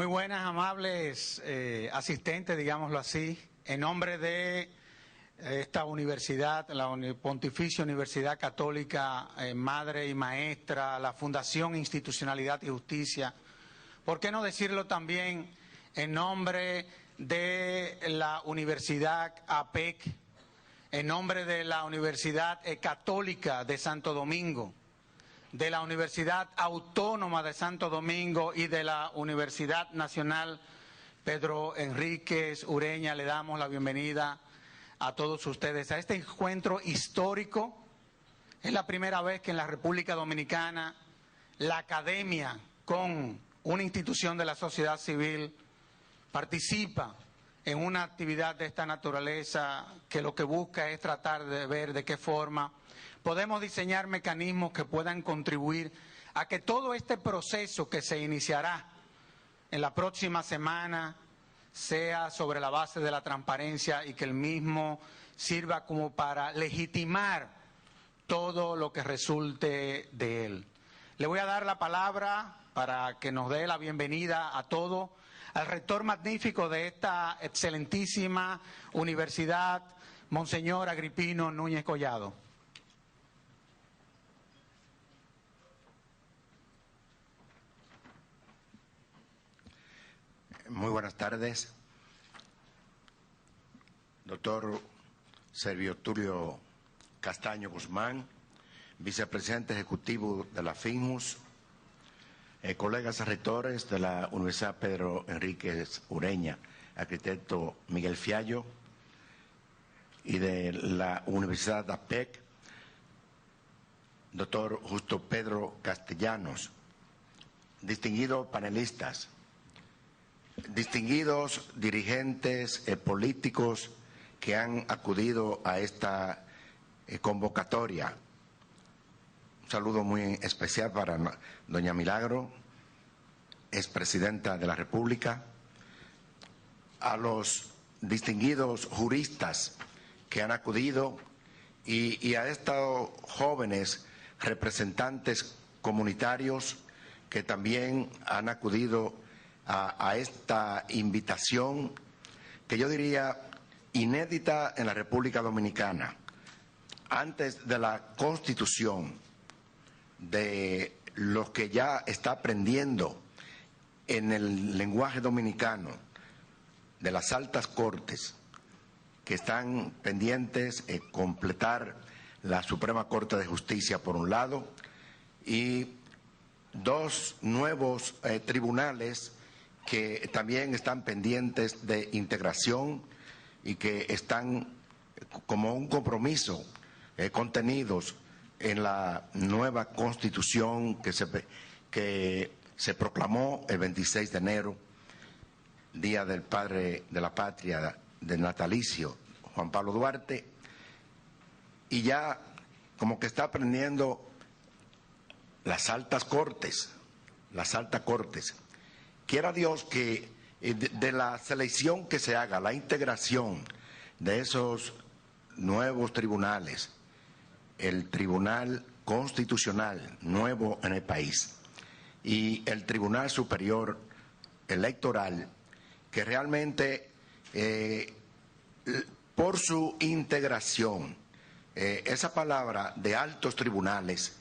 Muy buenas, amables asistentes, digámoslo así. En nombre de esta universidad, la Pontificia Universidad Católica Madre y Maestra, la Fundación Institucionalidad y Justicia, ¿por qué no decirlo también en nombre de la Universidad APEC, en nombre de la Universidad Católica de Santo Domingo, de la Universidad Autónoma de Santo Domingo y de la Universidad Nacional Pedro Enríquez Ureña? Le damos la bienvenida a todos ustedes a este encuentro histórico. Es la primera vez que en la República Dominicana la academia, con una institución de la sociedad civil, participa en una actividad de esta naturaleza que lo que busca es tratar de ver de qué forma podemos diseñar mecanismos que puedan contribuir a que todo este proceso que se iniciará en la próxima semana sea sobre la base de la transparencia y que el mismo sirva como para legitimar todo lo que resulte de él. Le voy a dar la palabra para que nos dé la bienvenida a todo al rector magnífico de esta excelentísima universidad, Monseñor Agripino Núñez Collado. Muy buenas tardes. Doctor Servio Tulio Castaño Guzmán, vicepresidente ejecutivo de la FINJUS, colegas rectores de la Universidad Pedro Enríquez Ureña, arquitecto Miguel Fiallo, y de la Universidad APEC, doctor Justo Pedro Castellanos, distinguidos panelistas, distinguidos dirigentes políticos que han acudido a esta convocatoria. Un saludo muy especial para doña Milagro, expresidenta de la República, a los distinguidos juristas que han acudido y a estos jóvenes representantes comunitarios que también han acudido a esta invitación que yo diría inédita en la República Dominicana. Antes de la Constitución, de lo que ya está aprendiendo en el lenguaje dominicano, de las altas cortes, que están pendientes de completar la Suprema Corte de Justicia por un lado, y dos nuevos tribunales que también están pendientes de integración y que están como un compromiso contenidos en la nueva Constitución que se proclamó el 26 de enero, Día del Padre de la Patria, del natalicio Juan Pablo Duarte, y ya como que está aprendiendo las altas cortes, Quiera Dios que de la selección que se haga, la integración de esos nuevos tribunales, el Tribunal Constitucional nuevo en el país y el Tribunal Superior Electoral, que realmente por su integración, esa palabra de altos tribunales,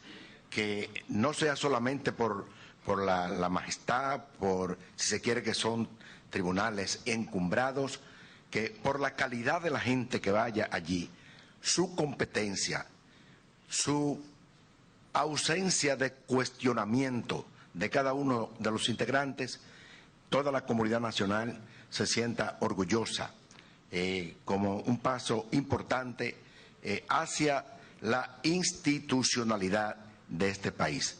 que no sea solamente por la majestad, por si se quiere que son tribunales encumbrados, que por la calidad de la gente que vaya allí, su competencia, su ausencia de cuestionamiento de cada uno de los integrantes, toda la comunidad nacional se sienta orgullosa como un paso importante hacia la institucionalidad de este país,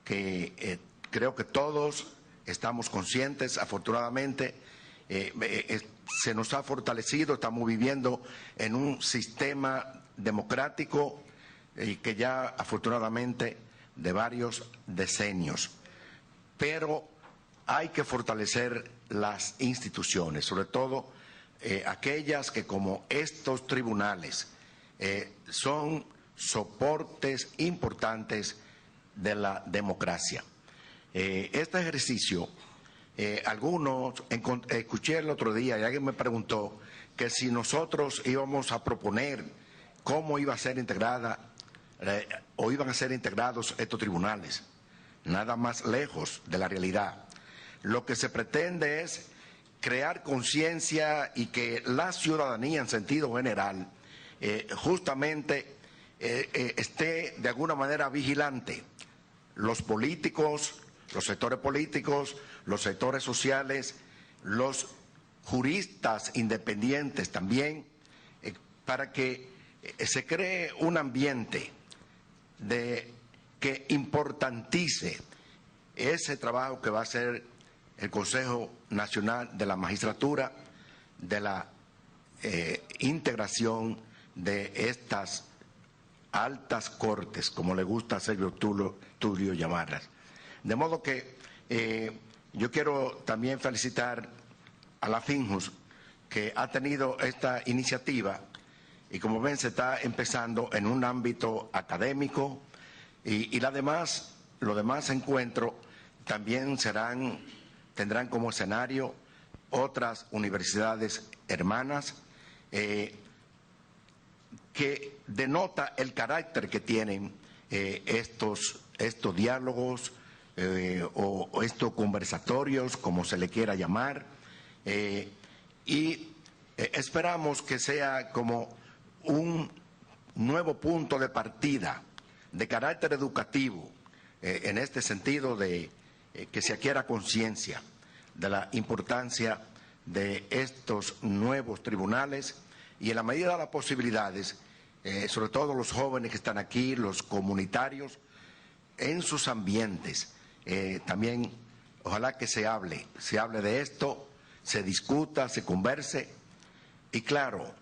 que creo que todos estamos conscientes. Afortunadamente se nos ha fortalecido, estamos viviendo en un sistema democrático que ya afortunadamente de varios decenios, pero hay que fortalecer las instituciones, sobre todo aquellas que, como estos tribunales, son soportes importantes de la democracia. Este ejercicio escuché el otro día y alguien me preguntó que si nosotros íbamos a proponer cómo iba a ser integrada o iban a ser integrados estos tribunales. Nada más lejos de la realidad. Lo que se pretende es crear conciencia y que la ciudadanía en sentido general justamente esté de alguna manera vigilante. Los políticos, los sectores políticos, los sectores sociales, los juristas independientes también, para que se cree un ambiente que importantice ese trabajo que va a hacer el Consejo Nacional de la Magistratura, de la integración de estas altas cortes, como le gusta a Sergio Tulio llamarlas. De modo que yo quiero también felicitar a la FINJUS, que ha tenido esta iniciativa y, como ven, se está empezando en un ámbito académico y los demás encuentros también tendrán como escenario otras universidades hermanas, que denota el carácter que tienen estos diálogos o estos conversatorios, como se le quiera llamar, y esperamos que sea como un nuevo punto de partida de carácter educativo, en este sentido de que se adquiera conciencia de la importancia de estos nuevos tribunales y, en la medida de las posibilidades, sobre todo los jóvenes que están aquí, los comunitarios, en sus ambientes, también ojalá que se hable de esto, se discuta, se converse. Y claro,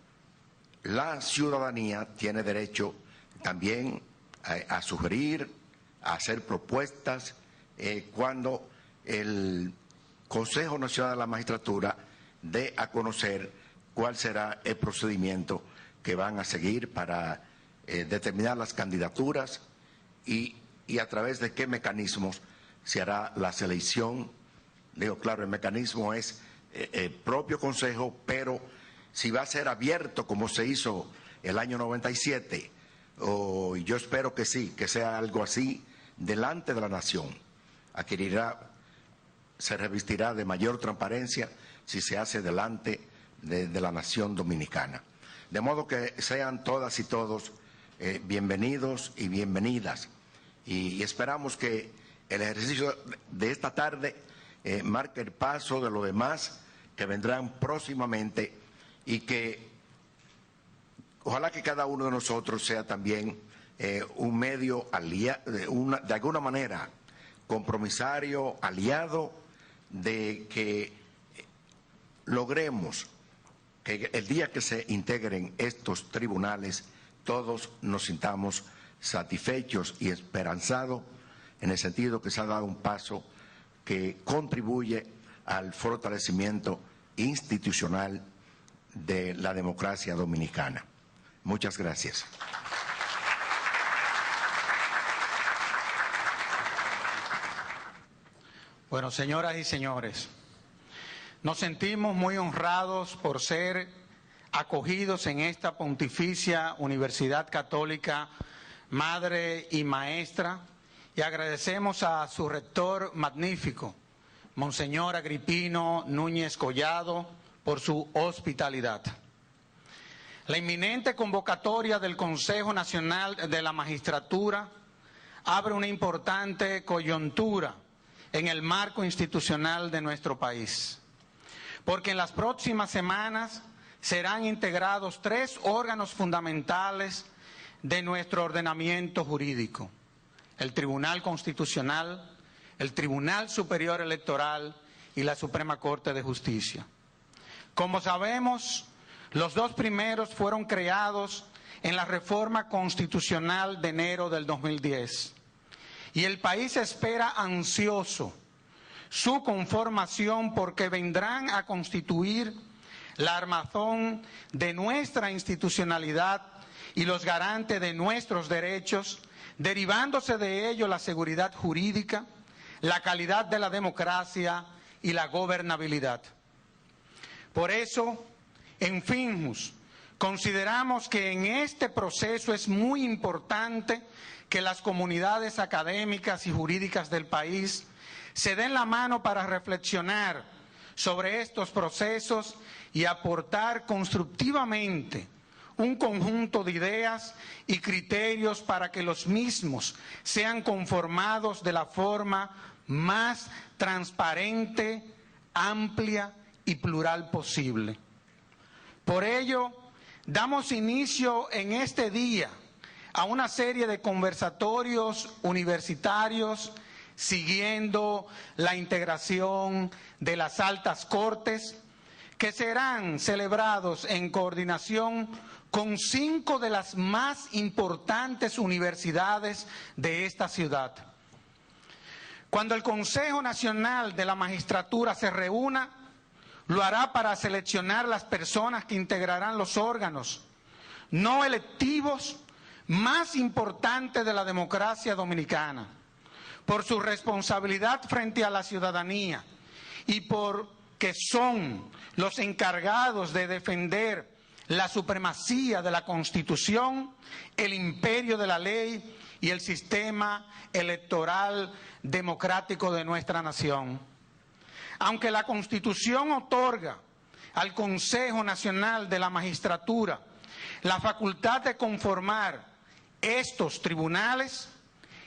la ciudadanía tiene derecho también a sugerir, a hacer propuestas cuando el Consejo Nacional de la Magistratura dé a conocer cuál será el procedimiento que van a seguir para determinar las candidaturas y a través de qué mecanismos se hará la selección. Digo, claro, el mecanismo es el propio Consejo, pero si va a ser abierto como se hizo el año 97, yo espero que sí, que sea algo así, delante de la nación, se revestirá de mayor transparencia si se hace delante de la nación dominicana. De modo que sean todas y todos bienvenidos y bienvenidas. Y esperamos que el ejercicio de esta tarde marque el paso de los demás que vendrán próximamente y que ojalá que cada uno de nosotros sea también un medio de alguna manera compromisario, aliado, de que logremos que el día que se integren estos tribunales todos nos sintamos satisfechos y esperanzados, en el sentido que se ha dado un paso que contribuye al fortalecimiento institucional de la democracia dominicana. Muchas gracias. Bueno, señoras y señores, nos sentimos muy honrados por ser acogidos en esta Pontificia Universidad Católica Madre y Maestra, y agradecemos a su rector magnífico, Monseñor Agripino Núñez Collado, por su hospitalidad. La inminente convocatoria del Consejo Nacional de la Magistratura abre una importante coyuntura en el marco institucional de nuestro país, porque en las próximas semanas serán integrados 3 órganos fundamentales de nuestro ordenamiento jurídico: el Tribunal Constitucional, el Tribunal Superior Electoral y la Suprema Corte de Justicia. Como sabemos, los 2 primeros fueron creados en la reforma constitucional de enero del 2010 y el país espera ansioso su conformación, porque vendrán a constituir la armazón de nuestra institucionalidad y los garantes de nuestros derechos, derivándose de ello la seguridad jurídica, la calidad de la democracia y la gobernabilidad. Por eso, en Finjus, consideramos que en este proceso es muy importante que las comunidades académicas y jurídicas del país se den la mano para reflexionar sobre estos procesos y aportar constructivamente un conjunto de ideas y criterios para que los mismos sean conformados de la forma más transparente, amplia y plural posible. Por ello, damos inicio en este día a una serie de conversatorios universitarios siguiendo la integración de las altas cortes, que serán celebrados en coordinación con 5 de las más importantes universidades de esta ciudad. Cuando el Consejo Nacional de la Magistratura se reúna, lo hará para seleccionar las personas que integrarán los órganos no electivos más importantes de la democracia dominicana, por su responsabilidad frente a la ciudadanía y porque son los encargados de defender la supremacía de la Constitución, el imperio de la ley y el sistema electoral democrático de nuestra nación. Aunque la Constitución otorga al Consejo Nacional de la Magistratura la facultad de conformar estos tribunales,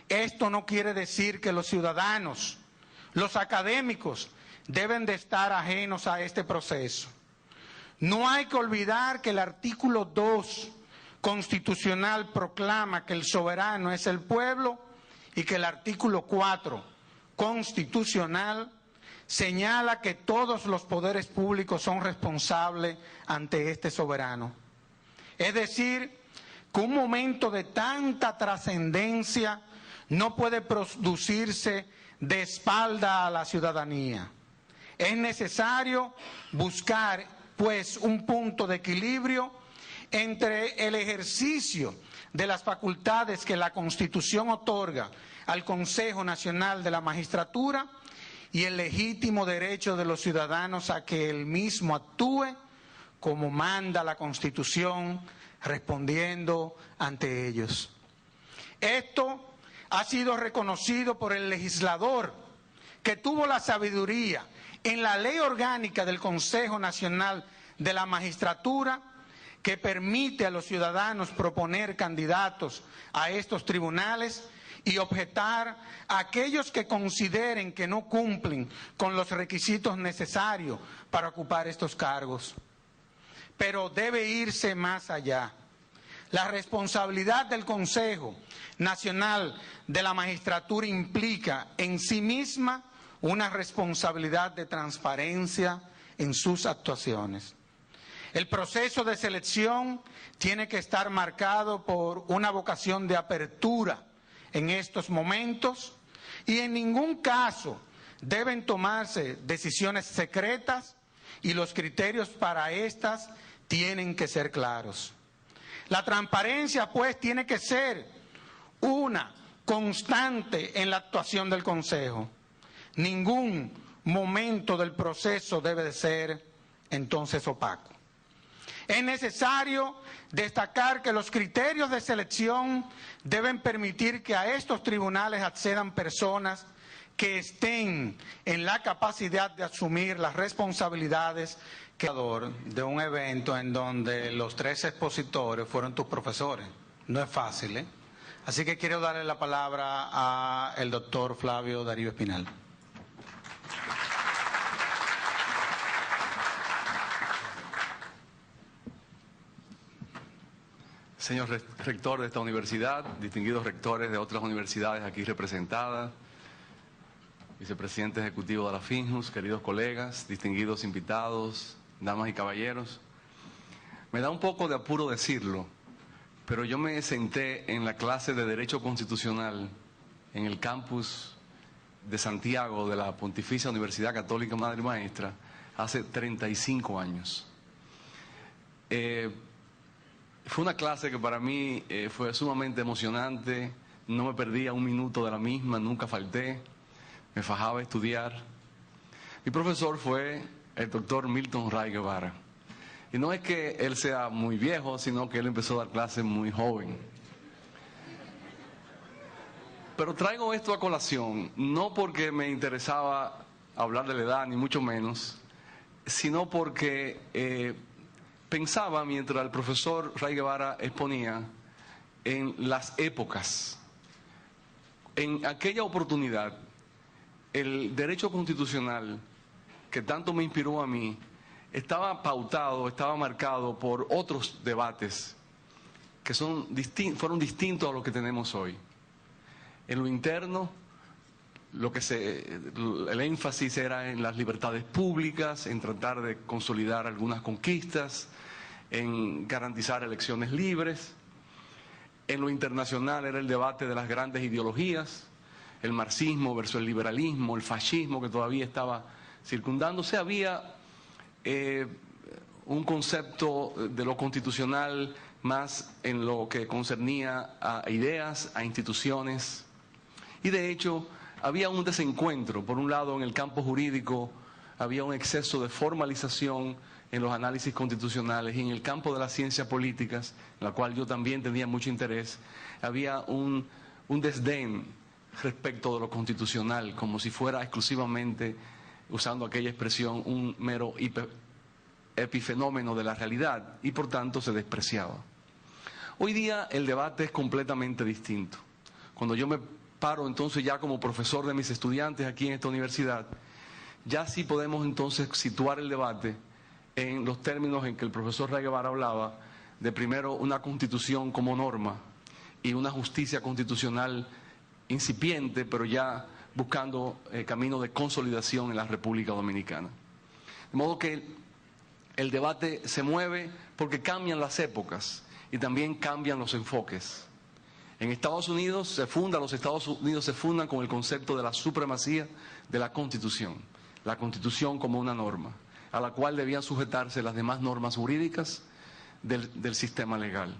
esto no quiere decir que los ciudadanos, los académicos, deben de estar ajenos a este proceso. No hay que olvidar que el artículo 2 constitucional proclama que el soberano es el pueblo y que el artículo 4 constitucional señala que todos los poderes públicos son responsables ante este soberano. Es decir, que un momento de tanta trascendencia no puede producirse de espalda a la ciudadanía. Es necesario buscar, pues, un punto de equilibrio entre el ejercicio de las facultades que la Constitución otorga al Consejo Nacional de la Magistratura y el legítimo derecho de los ciudadanos a que él mismo actúe como manda la Constitución, respondiendo ante ellos. Esto ha sido reconocido por el legislador, que tuvo la sabiduría en la Ley Orgánica del Consejo Nacional de la Magistratura, que permite a los ciudadanos proponer candidatos a estos tribunales y objetar a aquellos que consideren que no cumplen con los requisitos necesarios para ocupar estos cargos. Pero debe irse más allá. La responsabilidad del Consejo Nacional de la Magistratura implica en sí misma una responsabilidad de transparencia en sus actuaciones. El proceso de selección tiene que estar marcado por una vocación de apertura en estos momentos y en ningún caso deben tomarse decisiones secretas y los criterios para estas tienen que ser claros. La transparencia, pues, tiene que ser una constante en la actuación del Consejo. Ningún momento del proceso debe de ser entonces opaco. Es necesario destacar que los criterios de selección deben permitir que a estos tribunales accedan personas que estén en la capacidad de asumir las responsabilidades de un evento en donde los 3 expositores fueron tus profesores. No es fácil, ¿eh? Así que quiero darle la palabra al doctor Flavio Darío Espinal. Señor rector de esta universidad, distinguidos rectores de otras universidades aquí representadas, vicepresidente ejecutivo de la Finjus, queridos colegas, distinguidos invitados, damas y caballeros. Me da un poco de apuro decirlo, pero yo me senté en la clase de Derecho Constitucional en el campus de Santiago de la Pontificia Universidad Católica Madre y Maestra hace 35 años. Fue una clase que para mí fue sumamente emocionante, no me perdía un minuto de la misma, nunca falté, me fajaba a estudiar. Mi profesor fue el doctor Milton Ray Guevara. Y no es que él sea muy viejo, sino que él empezó a dar clases muy joven. Pero traigo esto a colación, no porque me interesaba hablar de la edad, ni mucho menos, sino porque pensaba, mientras el profesor Ray Guevara exponía, en las épocas. En aquella oportunidad, el derecho constitucional, que tanto me inspiró a mí, estaba pautado, estaba marcado por otros debates que fueron distintos a los que tenemos hoy. En lo interno, el énfasis era en las libertades públicas, en tratar de consolidar algunas conquistas, en garantizar elecciones libres. En lo internacional era el debate de las grandes ideologías, el marxismo versus el liberalismo, el fascismo que todavía estaba circundándose. Había un concepto de lo constitucional más en lo que concernía a ideas, a instituciones. Y de hecho había un desencuentro. Por un lado, en el campo jurídico había un exceso de formalización en los análisis constitucionales, y en el campo de las ciencias políticas, en la cual yo también tenía mucho interés, había un desdén respecto de lo constitucional, como si fuera exclusivamente, usando aquella expresión, un mero epifenómeno de la realidad, y por tanto se despreciaba. Hoy día el debate es completamente distinto. Cuando yo me paro entonces ya como profesor de mis estudiantes aquí en esta universidad, ya sí podemos entonces situar el debate en los términos en que el profesor Ray Guevara hablaba de, primero, una constitución como norma y una justicia constitucional incipiente, pero ya buscando camino de consolidación en la República Dominicana. De modo que el debate se mueve porque cambian las épocas y también cambian los enfoques. En Estados Unidos los Estados Unidos se fundan con el concepto de la supremacía de la Constitución como una norma, a la cual debían sujetarse las demás normas jurídicas del sistema legal.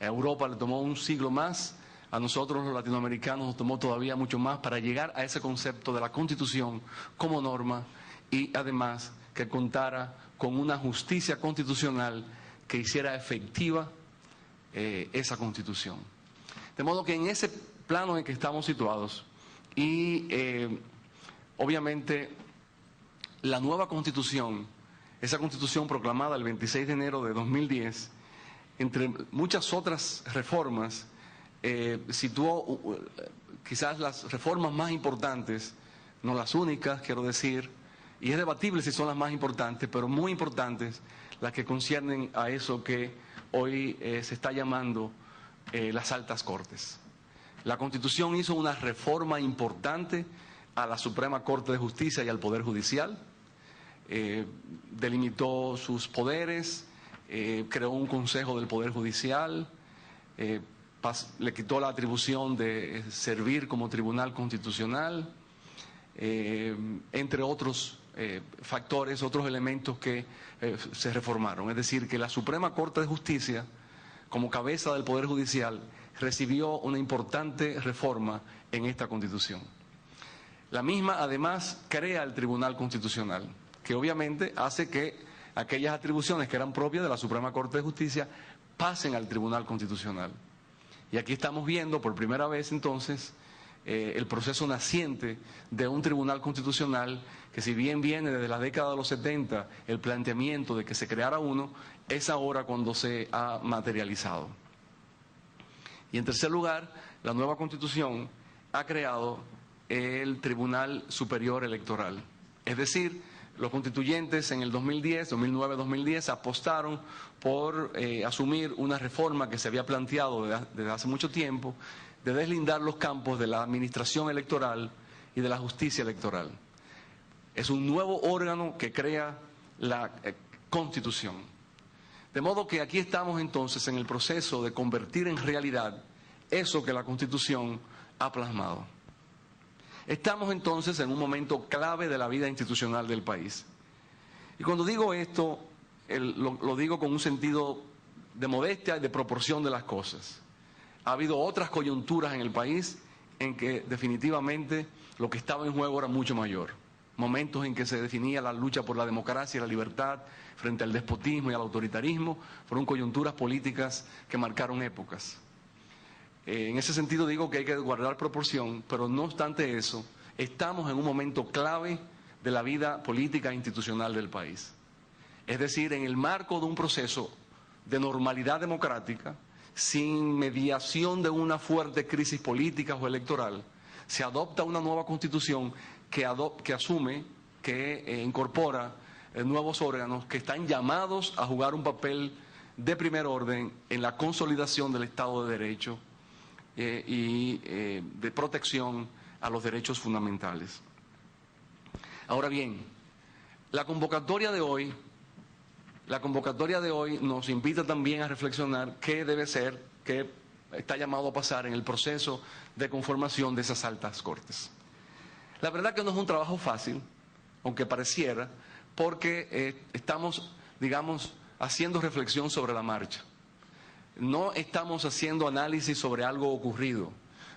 A Europa le tomó un siglo más, a nosotros los latinoamericanos nos tomó todavía mucho más para llegar a ese concepto de la Constitución como norma, y además que contara con una justicia constitucional que hiciera efectiva esa Constitución. De modo que en ese plano en que estamos situados, y obviamente la nueva Constitución, esa Constitución proclamada el 26 de enero de 2010, entre muchas otras reformas, situó quizás las reformas más importantes, no las únicas, quiero decir, y es debatible si son las más importantes, pero muy importantes, las que conciernen a eso que hoy se está llamando las altas cortes. La Constitución hizo una reforma importante a la Suprema Corte de Justicia y al Poder Judicial. Delimitó sus poderes, creó un Consejo del Poder Judicial, le quitó la atribución de servir como tribunal constitucional, entre otros factores, otros elementos que se reformaron. Es decir, que la Suprema Corte de Justicia, como cabeza del Poder Judicial, recibió una importante reforma en esta Constitución. La misma, además, crea el Tribunal Constitucional, que obviamente hace que aquellas atribuciones que eran propias de la Suprema Corte de Justicia pasen al Tribunal Constitucional. Y aquí estamos viendo por primera vez entonces el proceso naciente de un Tribunal Constitucional que, si bien viene desde la década de los 70 el planteamiento de que se creara uno, es ahora cuando se ha materializado. Y en tercer lugar, la nueva Constitución ha creado el Tribunal Superior Electoral. Es decir, los constituyentes en el 2009-2010 apostaron por asumir una reforma que se había planteado desde hace mucho tiempo, de deslindar los campos de la administración electoral y de la justicia electoral. Es un nuevo órgano que crea la Constitución. De modo que aquí estamos entonces en el proceso de convertir en realidad eso que la Constitución ha plasmado. Estamos entonces en un momento clave de la vida institucional del país. Y cuando digo esto, lo digo con un sentido de modestia y de proporción de las cosas. Ha habido otras coyunturas en el país en que definitivamente lo que estaba en juego era mucho mayor, momentos en que se definía la lucha por la democracia y la libertad frente al despotismo y al autoritarismo, fueron coyunturas políticas que marcaron épocas. En ese sentido digo que hay que guardar proporción, pero no obstante eso, estamos en un momento clave de la vida política e institucional del país. Es decir, en el marco de un proceso de normalidad democrática, sin mediación de una fuerte crisis política o electoral, se adopta una nueva constitución que asume, que incorpora nuevos órganos que están llamados a jugar un papel de primer orden en la consolidación del Estado de Derecho y de protección a los derechos fundamentales. Ahora bien, la convocatoria de hoy nos invita también a reflexionar qué debe ser, qué está llamado a pasar en el proceso de conformación de esas altas cortes. La verdad que no es un trabajo fácil, aunque pareciera, porque estamos, digamos, haciendo reflexión sobre la marcha. No estamos haciendo análisis sobre algo ocurrido,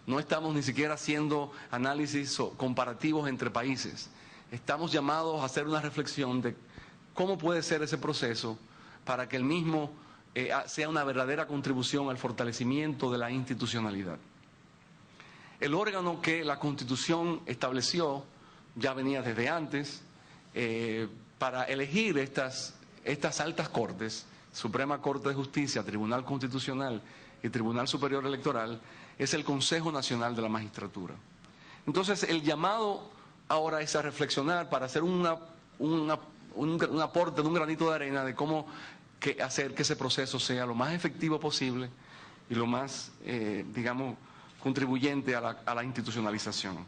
no estamos ni siquiera haciendo análisis comparativos entre países. Estamos llamados a hacer una reflexión de cómo puede ser ese proceso para que el mismo sea una verdadera contribución al fortalecimiento de la institucionalidad. El órgano que la Constitución estableció ya venía desde antes para elegir estas altas cortes, Suprema Corte de Justicia, Tribunal Constitucional y Tribunal Superior Electoral, es el Consejo Nacional de la Magistratura. Entonces, el llamado ahora es a reflexionar para hacer un aporte de un granito de arena de cómo hacer que ese proceso sea lo más efectivo posible y lo más, digamos, contribuyente a la institucionalización.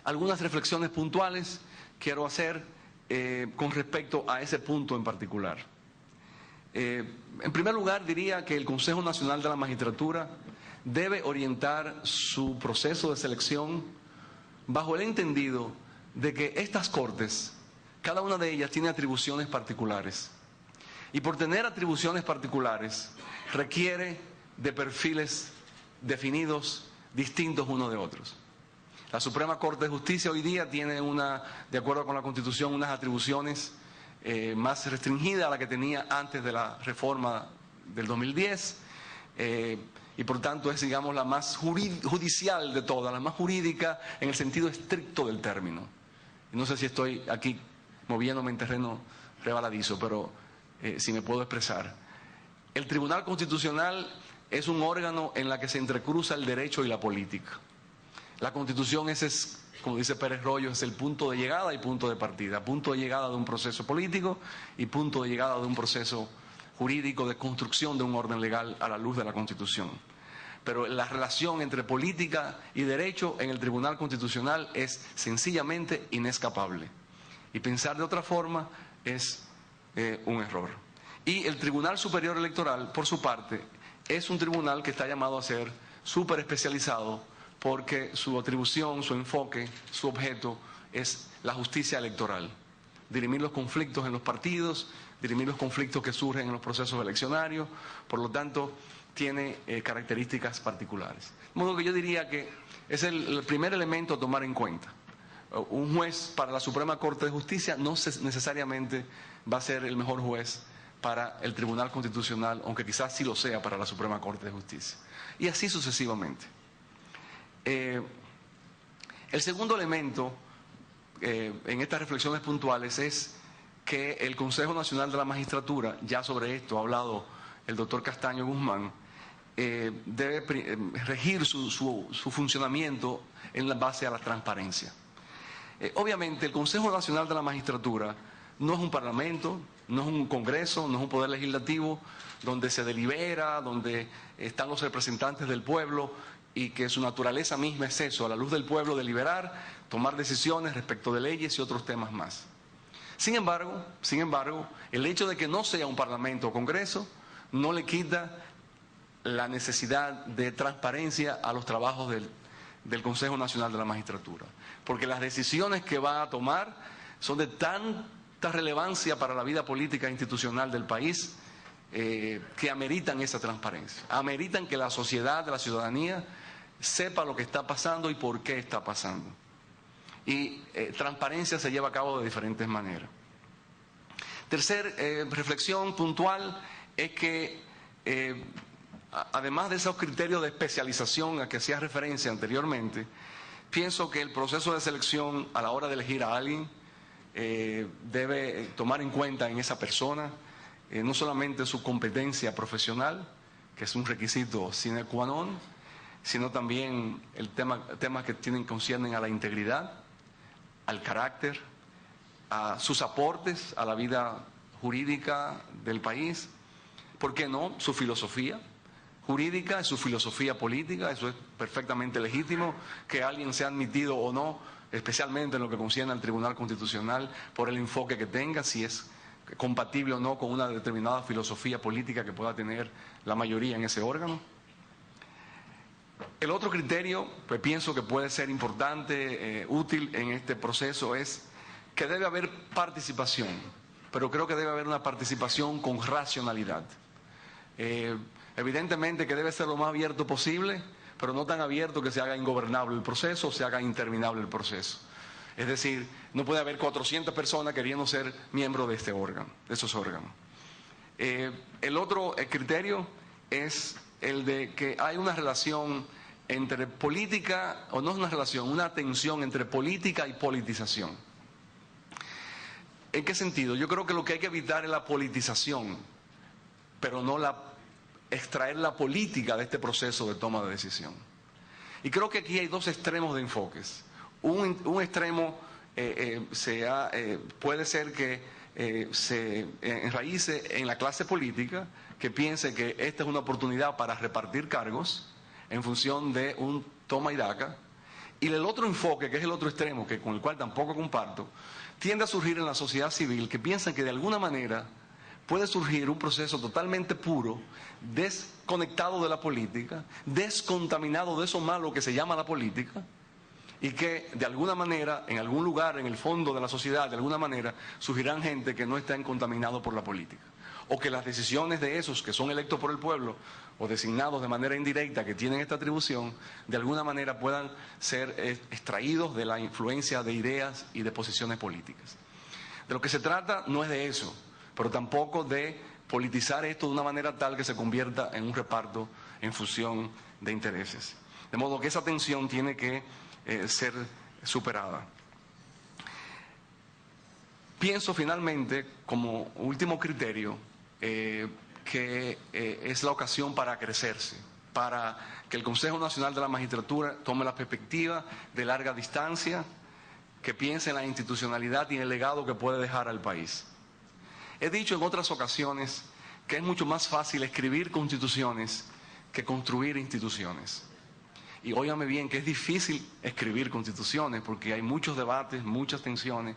Algunas reflexiones puntuales quiero hacer con respecto a ese punto en particular. En primer lugar, diría que el Consejo Nacional de la Magistratura debe orientar su proceso de selección bajo el entendido de que estas cortes, cada una de ellas tiene atribuciones particulares. Y por tener atribuciones particulares, requiere de perfiles definidos, distintos unos de otros. La Suprema Corte de Justicia hoy día tiene de acuerdo con la Constitución, unas atribuciones más restringidas a la que tenía antes de la reforma del 2010. Y por tanto es, digamos, la más judicial de todas, la más jurídica en el sentido estricto del término. Y no sé si estoy aquí moviéndome en terreno rebaladizo, pero si me puedo expresar. El Tribunal Constitucional es un órgano en la que se entrecruza el derecho y la política. La Constitución es, como dice Pérez Royo, es el punto de llegada y punto de partida. Punto de llegada de un proceso político y punto de llegada de un proceso jurídico de construcción de un orden legal a la luz de la Constitución. Pero la relación entre política y derecho en el Tribunal Constitucional es sencillamente inescapable. Y pensar de otra forma es un error. Y el Tribunal Superior Electoral, por su parte, es un tribunal que está llamado a ser súper especializado porque su atribución, su enfoque, su objeto es la justicia electoral. Dirimir los conflictos en los partidos, dirimir los conflictos que surgen en los procesos eleccionarios, por lo tanto, tiene características particulares. De modo que yo diría que es el primer elemento a tomar en cuenta. Un juez para la Suprema Corte de Justicia no necesariamente va a ser el mejor juez para el Tribunal Constitucional, aunque quizás sí lo sea para la Suprema Corte de Justicia. Y así sucesivamente. El segundo elemento en estas reflexiones puntuales es que el Consejo Nacional de la Magistratura, ya sobre esto ha hablado el doctor Castaño Guzmán, debe regir su funcionamiento en la base a la transparencia. Obviamente el Consejo Nacional de la Magistratura no es un parlamento, no es un congreso, no es un poder legislativo donde se delibera, donde están los representantes del pueblo y que su naturaleza misma es eso, a la luz del pueblo deliberar, tomar decisiones respecto de leyes y otros temas más. Sin embargo, el hecho de que no sea un parlamento o congreso no le quita la necesidad de transparencia a los trabajos del Consejo Nacional de la Magistratura, porque las decisiones que va a tomar son de tanta relevancia para la vida política e institucional del país que ameritan esa transparencia, ameritan que la sociedad, la ciudadanía, sepa lo que está pasando y por qué está pasando. y transparencia se lleva a cabo de diferentes maneras. Tercer reflexión puntual es que además de esos criterios de especialización a que hacía referencia anteriormente, pienso que el proceso de selección a la hora de elegir a alguien debe tomar en cuenta en esa persona no solamente su competencia profesional, que es un requisito sine qua non, sino también temas que conciernen a la integridad, al carácter, a sus aportes a la vida jurídica del país, ¿por qué no? Su filosofía jurídica, su filosofía política, eso es perfectamente legítimo, que alguien sea admitido o no, especialmente en lo que concierne al Tribunal Constitucional, por el enfoque que tenga, si es compatible o no con una determinada filosofía política que pueda tener la mayoría en ese órgano. El otro criterio, pues pienso que puede ser importante, útil en este proceso, es que debe haber participación, pero creo que debe haber una participación con racionalidad. Evidentemente que debe ser lo más abierto posible, pero no tan abierto que se haga ingobernable el proceso o se haga interminable el proceso. Es decir, no puede haber 400 personas queriendo ser miembros de este órgano, de esos órganos. El otro criterio es el de que hay una relación entre política, o no es una relación, una tensión entre política y politización. ¿En qué sentido? Yo creo que lo que hay que evitar es la politización, pero no extraer la política de este proceso de toma de decisión. Y creo que aquí hay dos extremos de enfoques. Un extremo puede ser que se enraíce en la clase política, que piense que esta es una oportunidad para repartir cargos en función de un toma y daca. Y el otro enfoque, que es el otro extremo, con el cual tampoco comparto, tiende a surgir en la sociedad civil, que piensan que de alguna manera puede surgir un proceso totalmente puro, desconectado de la política, descontaminado de eso malo que se llama la política, y que de alguna manera, en algún lugar, en el fondo de la sociedad, de alguna manera, surgirán gente que no estén contaminados por la política. O que las decisiones de esos que son electos por el pueblo o designados de manera indirecta, que tienen esta atribución, de alguna manera puedan ser extraídos de la influencia de ideas y de posiciones políticas. De lo que se trata no es de eso, pero tampoco de politizar esto de una manera tal que se convierta en un reparto en función de intereses. De modo que esa tensión tiene que ser superada. Pienso finalmente, como último criterio, que es la ocasión para crecerse, para que el Consejo Nacional de la Magistratura tome la perspectiva de larga distancia, que piense en la institucionalidad y en el legado que puede dejar al país. He dicho en otras ocasiones que es mucho más fácil escribir constituciones que construir instituciones. Y óigame bien que es difícil escribir constituciones porque hay muchos debates, muchas tensiones,